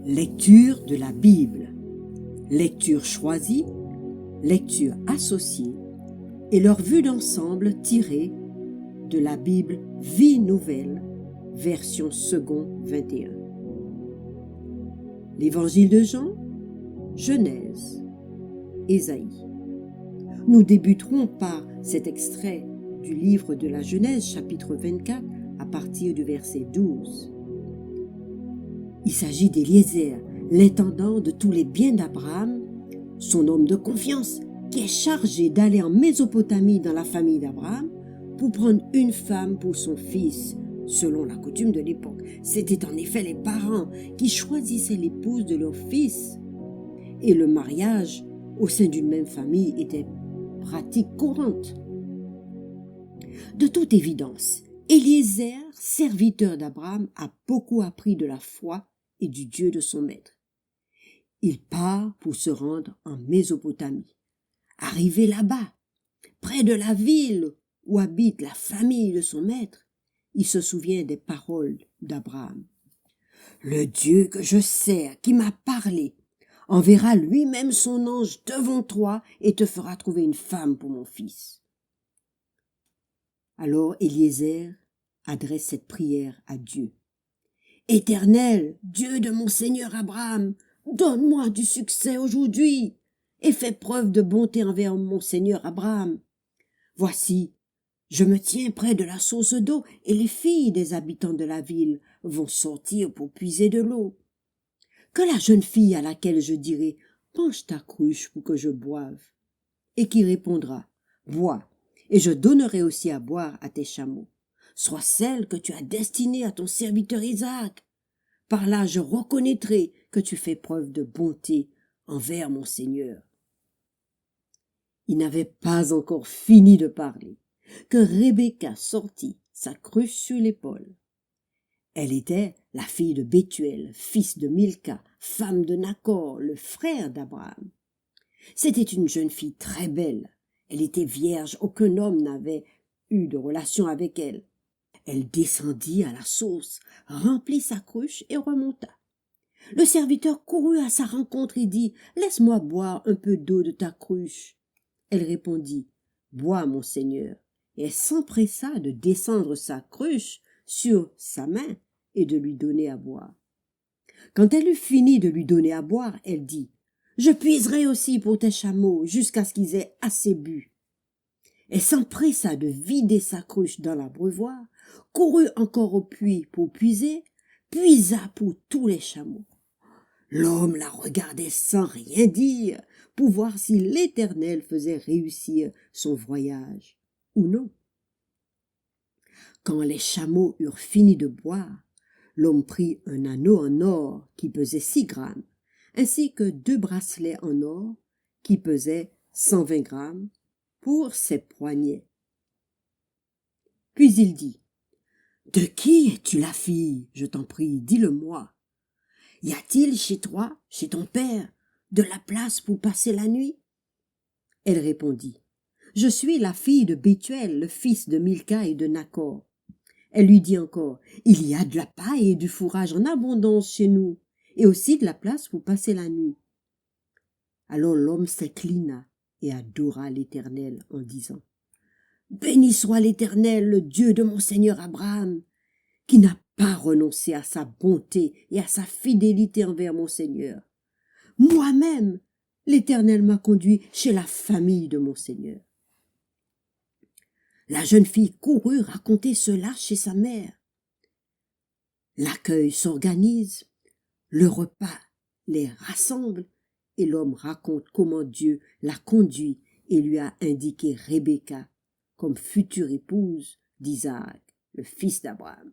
Lecture de la Bible, lecture choisie, lecture associée et leur vue d'ensemble tirée de la Bible Vie Nouvelle, version second 21. L'Évangile de Jean, Genèse, Ésaïe. Nous débuterons par cet extrait du livre de la Genèse, chapitre 24, à partir du verset 12. Il s'agit d'Éliézer, l'intendant de tous les biens d'Abraham, son homme de confiance, qui est chargé d'aller en Mésopotamie dans la famille d'Abraham pour prendre une femme pour son fils, selon la coutume de l'époque. C'était en effet les parents qui choisissaient l'épouse de leur fils, et le mariage au sein d'une même famille était pratique courante. De toute évidence, Éliézer, serviteur d'Abraham, a beaucoup appris de la foi et du Dieu de son maître. Il part pour se rendre en Mésopotamie. Arrivé là-bas, près de la ville où habite la famille de son maître, il se souvient des paroles d'Abraham. « Le Dieu que je sers, qui m'a parlé, enverra lui-même son ange devant toi et te fera trouver une femme pour mon fils. » Alors Éliézer adresse cette prière à Dieu. « Éternel, Dieu de mon Seigneur Abraham, donne-moi du succès aujourd'hui et fais preuve de bonté envers mon Seigneur Abraham. Voici, je me tiens près de la source d'eau et les filles des habitants de la ville vont sortir pour puiser de l'eau. Que la jeune fille à laquelle je dirai « penche ta cruche pour que je boive » et qui répondra « bois, et je donnerai aussi à boire à tes chameaux. Soit celle que tu as destinée à ton serviteur Isaac. Par là je reconnaîtrai que tu fais preuve de bonté envers mon Seigneur. » Il n'avait pas encore fini de parler que Rebecca sortit, sa cruche sur l'épaule. Elle était la fille de Bethuel, fils de Milca, femme de Nachor, le frère d'Abraham. C'était une jeune fille très belle. Elle était vierge, aucun homme n'avait eu de relation avec elle. Elle descendit à la source, remplit sa cruche et remonta. Le serviteur courut à sa rencontre et dit « Laisse-moi boire un peu d'eau de ta cruche. » Elle répondit « Bois, mon Seigneur. » Et elle s'empressa de descendre sa cruche sur sa main et de lui donner à boire. Quand elle eut fini de lui donner à boire, elle dit « Je puiserai aussi pour tes chameaux jusqu'à ce qu'ils aient assez bu. » Elle s'empressa de vider sa cruche dans l'abreuvoir, courut encore au puits pour puiser, puisa pour tous les chameaux. L'homme la regardait sans rien dire pour voir si l'Éternel faisait réussir son voyage ou non. Quand les chameaux eurent fini de boire, l'homme prit un anneau en or qui pesait 6 grammes, ainsi que 2 bracelets en or qui pesaient 120 grammes pour ses poignets. Puis il dit « De qui es-tu la fille? Je t'en prie, dis-le-moi. Y a-t-il chez toi, chez ton père, de la place pour passer la nuit ?» Elle répondit « Je suis la fille de Bethuel, le fils de Milca et de Nachor. » Elle lui dit encore « Il y a de la paille et du fourrage en abondance chez nous, et aussi de la place pour passer la nuit. » Alors l'homme s'inclina et adora l'Éternel en disant « Béni soit l'Éternel, le Dieu de mon Seigneur Abraham, qui n'a pas renoncé à sa bonté et à sa fidélité envers mon Seigneur. Moi-même, l'Éternel m'a conduit chez la famille de mon Seigneur. » La jeune fille courut raconter cela chez sa mère. L'accueil s'organise, le repas les rassemble et l'homme raconte comment Dieu l'a conduit et lui a indiqué Rebecca comme future épouse d'Isaac, le fils d'Abraham.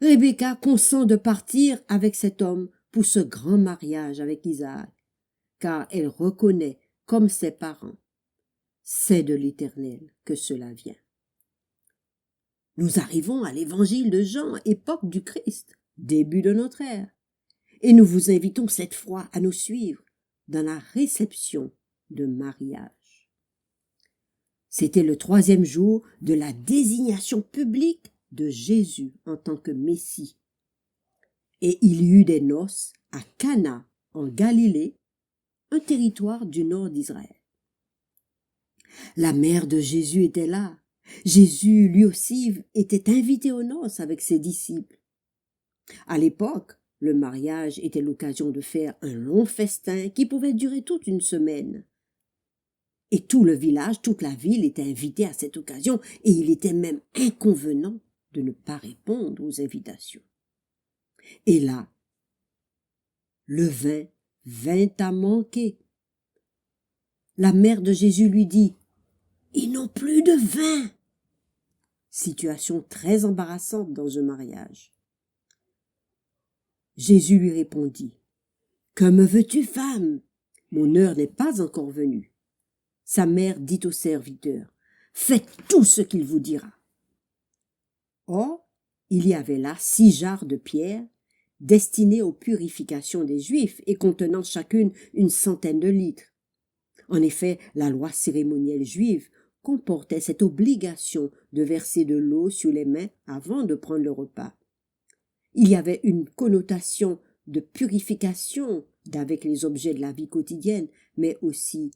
Rebecca consent de partir avec cet homme pour ce grand mariage avec Isaac, car elle reconnaît comme ses parents. C'est de l'Éternel que cela vient. Nous arrivons à l'évangile de Jean, époque du Christ, début de notre ère, et nous vous invitons cette fois à nous suivre dans la réception de mariage. C'était le 3e jour de la désignation publique de Jésus en tant que Messie. Et il y eut des noces à Cana, en Galilée, un territoire du nord d'Israël. La mère de Jésus était là. Jésus, lui aussi, était invité aux noces avec ses disciples. À l'époque, le mariage était l'occasion de faire un long festin qui pouvait durer toute une semaine. Et tout le village, toute la ville était invitée à cette occasion, et il était même inconvenant de ne pas répondre aux invitations. Et là, le vin vint à manquer. La mère de Jésus lui dit « Ils n'ont plus de vin !» Situation très embarrassante dans un mariage. Jésus lui répondit « Que me veux-tu, femme? Mon heure n'est pas encore venue. » Sa mère dit au serviteur « Faites tout ce qu'il vous dira. » Or, il y avait là 6 jarres de pierre destinées aux purifications des Juifs et contenant chacune une centaine de litres. En effet, la loi cérémonielle juive comportait cette obligation de verser de l'eau sur les mains avant de prendre le repas. Il y avait une connotation de purification d'avec les objets de la vie quotidienne, mais aussi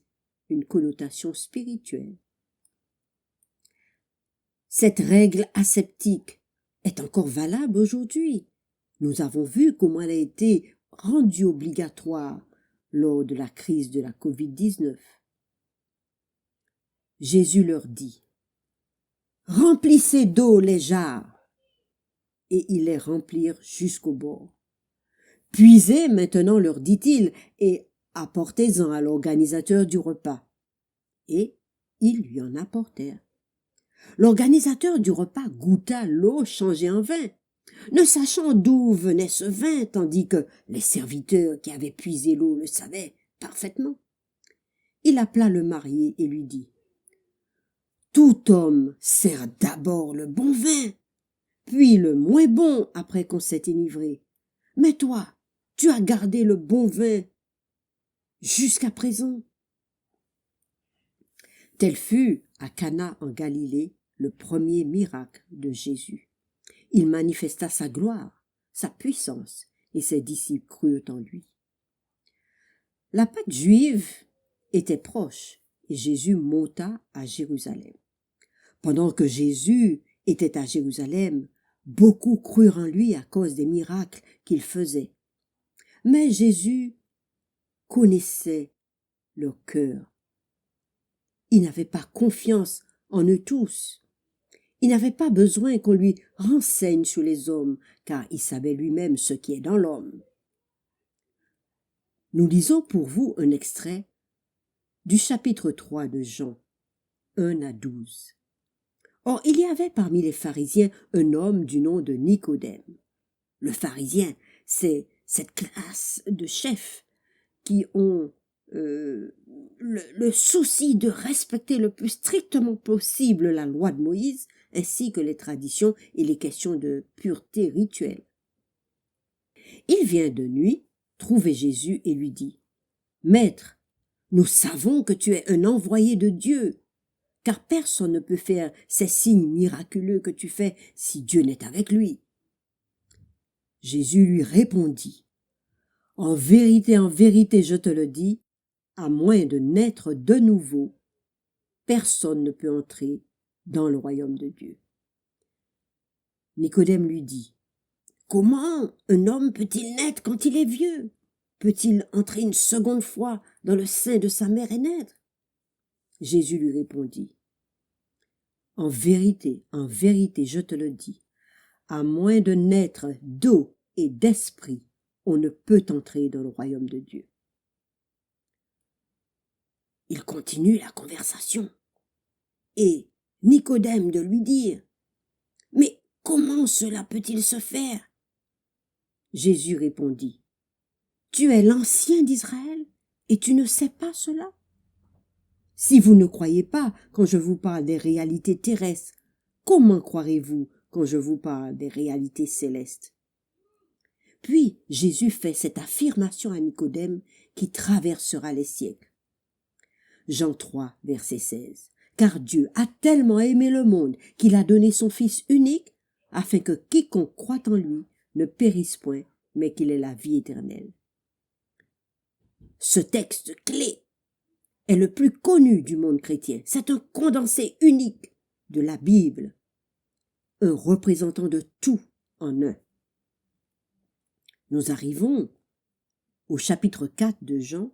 une connotation spirituelle. Cette règle aseptique est encore valable aujourd'hui. Nous avons vu comment elle a été rendue obligatoire lors de la crise de la Covid-19. Jésus leur dit « Remplissez d'eau les jarres » et ils les remplirent jusqu'au bord. « Puisez maintenant, leur dit-il, et apportez-en à l'organisateur du repas. » Et ils lui en apportèrent. L'organisateur du repas goûta l'eau changée en vin, ne sachant d'où venait ce vin, tandis que les serviteurs qui avaient puisé l'eau le savaient parfaitement. Il appela le marié et lui dit « Tout homme sert d'abord le bon vin, puis le moins bon après qu'on s'est enivré. Mais toi, tu as gardé le bon vin jusqu'à présent. » Tel fut, à Cana en Galilée, le premier miracle de Jésus. Il manifesta sa gloire, sa puissance, et ses disciples crurent en lui. La Pâque juive était proche, et Jésus monta à Jérusalem. Pendant que Jésus était à Jérusalem, beaucoup crurent en lui à cause des miracles qu'il faisait. Mais Jésus connaissait leur cœur. Il n'avait pas confiance en eux tous. Il n'avait pas besoin qu'on lui renseigne sur les hommes, car il savait lui-même ce qui est dans l'homme. Nous lisons pour vous un extrait du chapitre 3 de Jean, 1 à 12. Or, il y avait parmi les pharisiens un homme du nom de Nicodème. Le pharisien, c'est cette classe de chefs qui ont le souci de respecter le plus strictement possible la loi de Moïse, ainsi que les traditions et les questions de pureté rituelle. Il vient de nuit trouver Jésus et lui dit « Maître, nous savons que tu es un envoyé de Dieu, car personne ne peut faire ces signes miraculeux que tu fais si Dieu n'est avec lui. » Jésus lui répondit « En vérité, je te le dis, à moins de naître de nouveau, personne ne peut entrer dans le royaume de Dieu. » Nicodème lui dit « Comment un homme peut-il naître quand il est vieux? Peut-il entrer une seconde fois dans le sein de sa mère et naître? » Jésus lui répondit « En vérité, je te le dis, à moins de naître d'eau et d'esprit, on ne peut entrer dans le royaume de Dieu. » Il continue la conversation. Et Nicodème de lui dire « Mais comment cela peut-il se faire? » Jésus répondit « Tu es l'ancien d'Israël et tu ne sais pas cela? Si vous ne croyez pas quand je vous parle des réalités terrestres, comment croirez-vous quand je vous parle des réalités célestes? » Puis Jésus fait cette affirmation à Nicodème qui traversera les siècles. Jean 3, verset 16. « Car Dieu a tellement aimé le monde qu'il a donné son Fils unique, afin que quiconque croit en lui ne périsse point, mais qu'il est la vie éternelle. Ce texte clé est le plus connu du monde chrétien. C'est un condensé unique de la Bible, un représentant de tout en un. Nous arrivons au chapitre 4 de Jean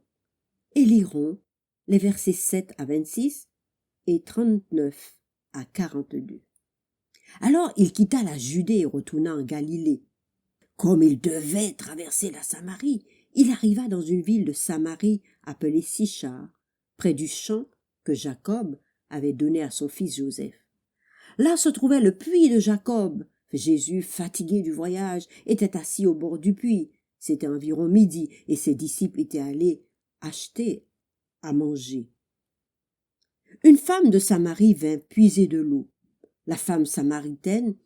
et lirons les versets 7 à 26 et 39 à 42. Alors il quitta la Judée et retourna en Galilée. Comme il devait traverser la Samarie, il arriva dans une ville de Samarie appelée Sichar, près du champ que Jacob avait donné à son fils Joseph. Là se trouvait le puits de Jacob. Jésus, fatigué du voyage, était assis au bord du puits. C'était environ midi et ses disciples étaient allés acheter à manger. Une femme de Samarie vint puiser de l'eau. La femme samaritaine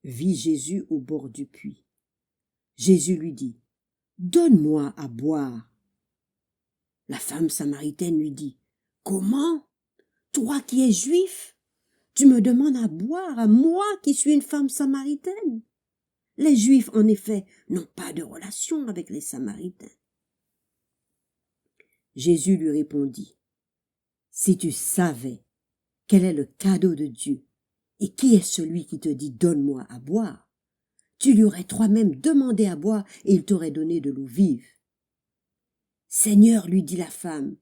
vit Jésus au bord du puits. Jésus lui dit, « Donne-moi à boire. » La femme samaritaine lui dit, « Comment? Toi qui es juif, tu me demandes à boire à moi qui suis une femme samaritaine? Les Juifs, en effet, n'ont pas de relation avec les Samaritains. » Jésus lui répondit, « Si tu savais quel est le cadeau de Dieu et qui est celui qui te dit « Donne-moi à boire », tu lui aurais toi-même demandé à boire et il t'aurait donné de l'eau vive. « Seigneur, lui dit la femme,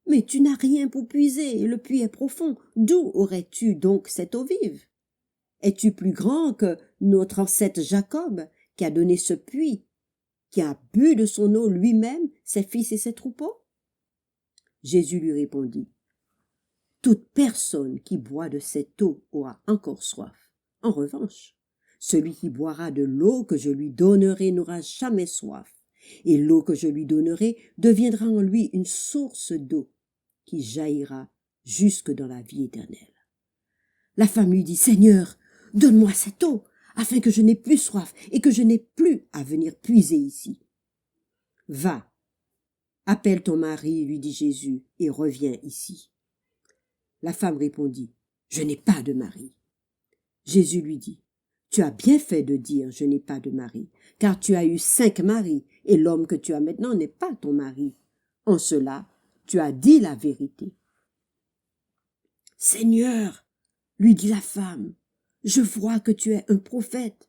mais tu n'as rien pour puiser et le puits est profond. D'où aurais-tu donc cette eau vive? Es-tu plus grand que notre ancêtre Jacob, qui a donné ce puits, qui a bu de son eau lui-même, ses fils et ses troupeaux? » Jésus lui répondit, « Toute personne qui boit de cette eau aura encore soif. En revanche, celui qui boira de l'eau que je lui donnerai n'aura jamais soif, et l'eau que je lui donnerai deviendra en lui une source d'eau qui jaillira jusque dans la vie éternelle. » La femme lui dit, « Seigneur, donne-moi cette eau, afin que je n'ai plus soif et que je n'ai plus à venir puiser ici. » « Va, appelle ton mari, lui dit Jésus, et reviens ici. » La femme répondit, « Je n'ai pas de mari. » Jésus lui dit, « Tu as bien fait de dire, je n'ai pas de mari, car tu as eu 5 maris, et l'homme que tu as maintenant n'est pas ton mari. En cela, tu as dit la vérité. » « Seigneur, lui dit la femme, je vois que tu es un prophète. »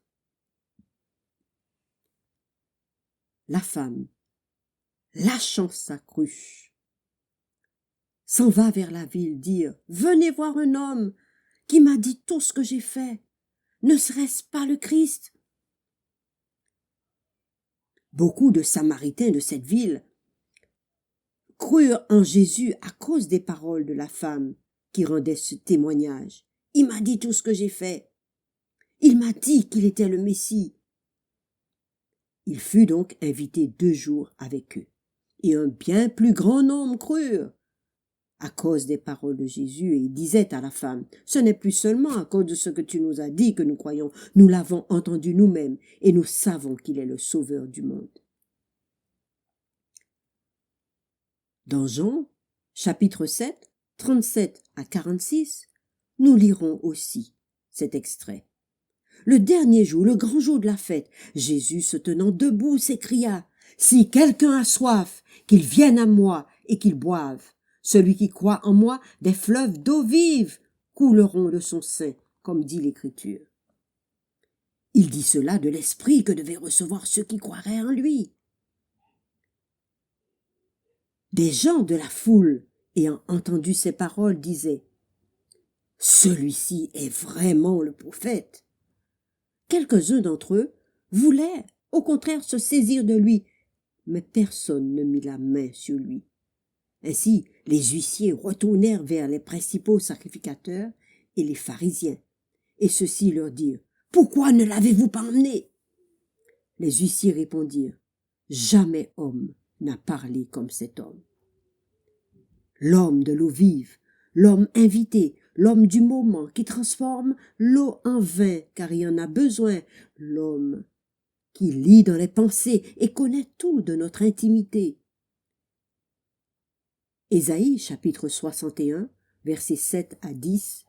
La femme, lâchant sa cruche, s'en va vers la ville dire, « Venez voir un homme qui m'a dit tout ce que j'ai fait. Ne serait-ce pas le Christ? » Beaucoup de Samaritains de cette ville crurent en Jésus à cause des paroles de la femme qui rendait ce témoignage. « Il m'a dit tout ce que j'ai fait. Il m'a dit qu'il était le Messie. » Il fut donc invité 2 jours avec eux, et un bien plus grand nombre crurent à cause des paroles de Jésus, et il disait à la femme, « Ce n'est plus seulement à cause de ce que tu nous as dit que nous croyons, nous l'avons entendu nous-mêmes, et nous savons qu'il est le Sauveur du monde. » Dans Jean, chapitre 7, 37 à 46, nous lirons aussi cet extrait. Le dernier jour, le grand jour de la fête, Jésus, se tenant debout, s'écria, « Si quelqu'un a soif, qu'il vienne à moi et qu'il boive. Celui qui croit en moi, des fleuves d'eau vive couleront de son sein, comme dit l'Écriture. » Il dit cela de l'esprit que devaient recevoir ceux qui croiraient en lui. Des gens de la foule, ayant entendu ces paroles, disaient, « Celui-ci est vraiment le prophète. » Quelques-uns d'entre eux voulaient, au contraire, se saisir de lui, mais personne ne mit la main sur lui. Ainsi, les huissiers retournèrent vers les principaux sacrificateurs et les pharisiens, et ceux-ci leur dirent, « Pourquoi ne l'avez-vous pas emmené? » Les huissiers répondirent, « Jamais homme n'a parlé comme cet homme. » L'homme de l'eau vive, l'homme invité, l'homme du moment qui transforme l'eau en vin car il en a besoin, l'homme qui lit dans les pensées et connaît tout de notre intimité. Ésaïe chapitre 61, versets 7 à 10,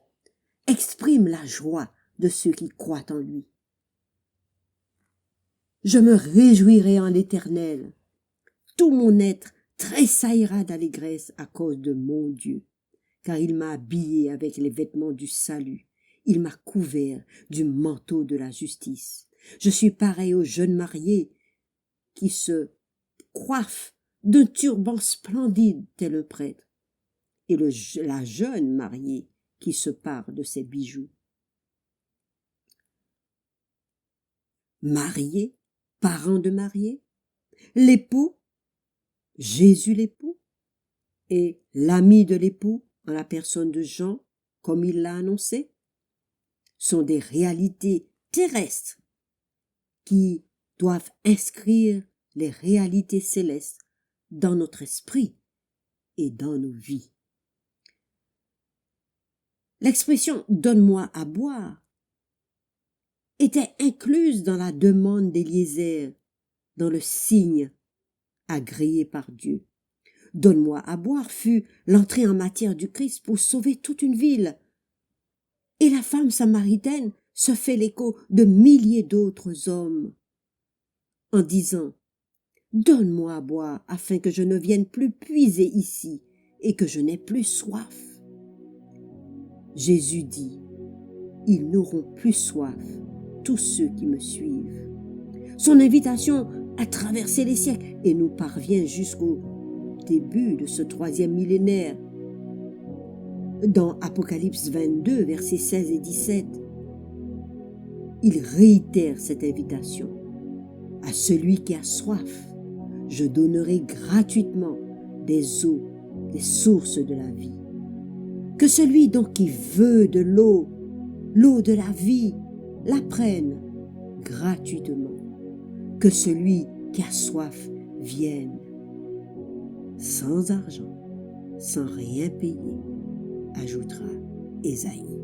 exprime la joie de ceux qui croient en lui. Je me réjouirai en l'Éternel. Tout mon être tressaillera d'allégresse à cause de mon Dieu, car il m'a habillé avec les vêtements du salut. Il m'a couvert du manteau de la justice. Je suis pareil aux jeunes mariés qui se coiffent d'un turban splendide tel un prêtre, et la jeune mariée qui se pare de ses bijoux. Marié, parent de mariée, l'époux, Jésus l'époux, et l'ami de l'époux, en la personne de Jean, comme il l'a annoncé, sont des réalités terrestres qui doivent inscrire les réalités célestes dans notre esprit et dans nos vies. L'expression « donne-moi à boire » était incluse dans la demande d'Éliézer, dans le signe agréé par Dieu. « Donne-moi à boire » fut l'entrée en matière du Christ pour sauver toute une ville. Et la femme samaritaine se fait l'écho de milliers d'autres hommes en disant « Donne-moi à boire afin que je ne vienne plus puiser ici et que je n'ai plus soif. » Jésus dit « Ils n'auront plus soif, tous ceux qui me suivent. » Son invitation a traversé les siècles et nous parvient jusqu'au début de ce 3e millénaire. Dans Apocalypse 22, versets 16 et 17, il réitère cette invitation. « À celui qui a soif, je donnerai gratuitement des eaux, des sources de la vie. » Que celui donc qui veut de l'eau de la vie, la prenne gratuitement. Que celui qui a soif vienne, sans argent, sans rien payer, ajoutera Ésaïe.